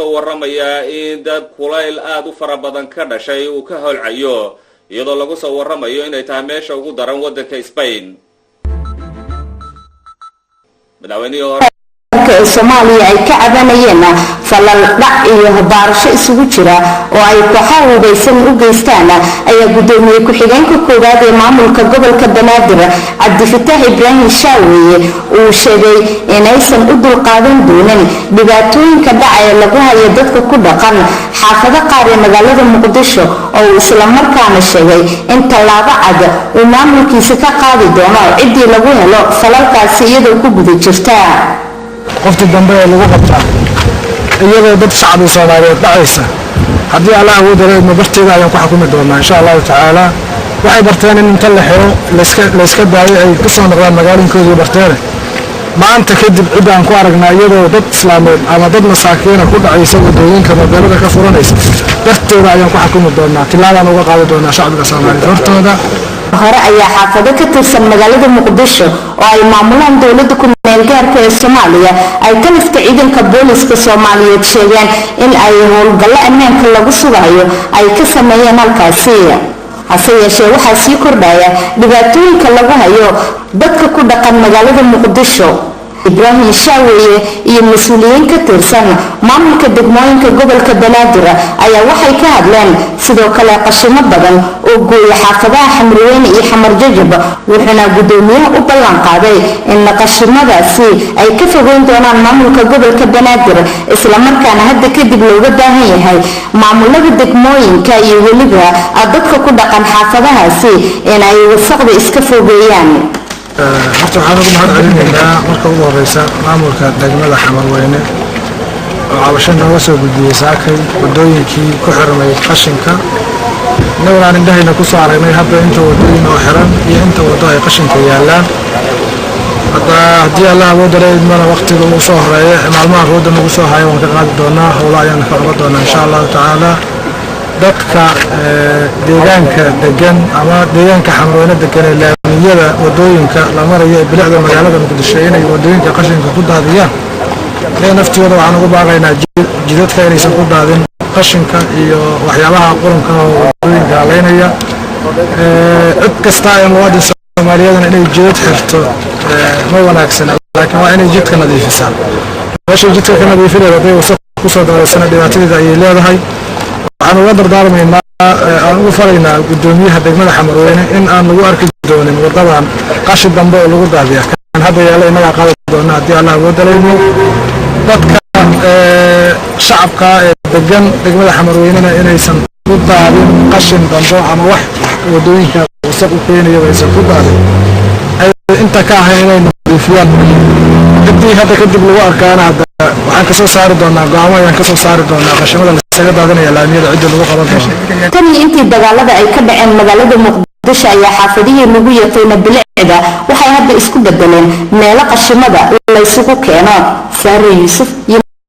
warramaya in dad kulayl aad u fara badan ka dhashay uu ka howlcayo iyadoo lagu soo warramayo inay tahay meesha ugu daran wadanka Spain. madaxweynihii hore ee Soomaaliya ay ka cabanayeen falal dhac iyo baarasho isugu jira oo ay kooxaha hubeysan u geystaan ayaa gudoomiye ku-xigeenka koowaad ee maamulka gobolka Banaadir Cabdifataax Ibraahim Shaawiye uu sheegay inaysan u dulqaadan doonin dhibaatooyinka dhacaya lagu hayo dadka ku dhaqan xaafado qaar ee magaalada Muqdisho oo isla markaana sheegay in tallaabo cad uu maamulkiisa ka qaadi doono cidii lagu helo falalkaasi iyadoo ku guda jirta qofti dambe ee lagu qabtaa iyadoo dad shacbi Soomaaliyeed dhacaysa haddii Allah uu dareemo barteeda ayaan ku xukumi doonaa insha Allah taala waxay barteen in inta la xiro la iska daayo ay ku soo noqdaan magaalooyinkooda barteena maanta kadib cid aan ku aragnaa iyadoo dad Islaameed ama dad masaakiin ku dhacaysa wadooyinka magaalada ka furanaysa barteeda ayaan ku xukumi doonaa tilaabaan uga qaadi doonaa shacbiga Soomaaliyeed hortooda hore ayaa xaafado ka tirsan magaalada Muqdisho oo ay maamulaan dawladda ku meelgaarka ee Soomaaliya ay ka lifta ciidanka booliska Soomaaliyeed sheegeen in ay howlgallo ammaanka lagu sugayo ay ka sameeyeen halkaasi hase yeeshee waxaa sii kordhaya dhibaatooyinka lagu hayo dadka ku dhaqan magaalada Muqdisho. Ibraahim Shaawiye iyo mas'uuliyiin ka tirsan maamulka degmooyinka gobolka Banaadir ayaa waxay ka hadleen sidoo kale qashimo badan oo gooya xaafadaha Xamrweyne iyo Xamar Jajab wuxuuna gudoomiyaha u ballan qaaday in qashimadaasi ay ka fogeyn doonaan maamulka gobolka Banaadir isla markaana hadda kadib looga baahan yahay maamulada degmooyinka iyo weliba dadka ku dhaqan xaafadahaasi in ay wasaqda iska fogeeyaan. horta waxaan ugu mahadcelinaynaa marka ugu horeysa maamulka degmada Xamarweyne oo cabasho nooga soo gudbiyay saakay wadooyinkii ku xirmay qashinka nabadaan indhahayna ku soo aragnay hadda inta wadooyin oo xiran iyo inta wado ay qashinka yaalaan haddii Allah uu dareemana waqtiga uu soo horeeyay maalmaha rooda nagu soo hayo waan ka qaadi doonaa howlo ayaan ka qaban doonaa insha Allah taala dadka deegaanka degan ama deegaanka Xamarweyne degan ee laamiyada wadooyinka la marayo ee bilicda magaalada Muqdisho inay wadooyinka qashinka ku daadiyaan ee naftooda waxaan ugu baaqaynaa jidadka inaysan ku daadin qashinka iyo waxyaabaha qurunka wadooyinka leynaya cid kasta ee muwaadin Soomaaliyeed inay jidad xirto ma wanaagsan laakiin waa inay jidka nadiifisaan meesha jidka ka nadiifinaysa bay wasaq ku soo daadsan dhibaatooyinka ay leedahay waxaan uga dardaarmaynaa aan ugu faraynaa gudoomiyaha degmada Xamarweyne in aan lagu arki doonin wadadan qashin dambe oo lagu daadiyo kan hadda yaala inaga qaadi doonaa haddii Allah uu dareemo dadka shacabka ee degan degmada Xamarweyne inaysan ku daadin qashin dambe ama wax wadooyinka wasaq u keenayo aysan ku daadin inta ka ahay inay nadiifiyaan hadii hadda kadib lagu arkaana waxaan ka soo saari doonaa go'aamo ayaan ka soo saari doonaa qashimada la isaga daadanaya laamiyada cid lagu qaban doono tan intii dagaalada ay ka dhaceen magaalada Muqdisho ayaa xaafadihii lagu yaqaan bilicda waxay hadda isku bedeleen meelo qashimada la isugu keeno Sare Yuusuf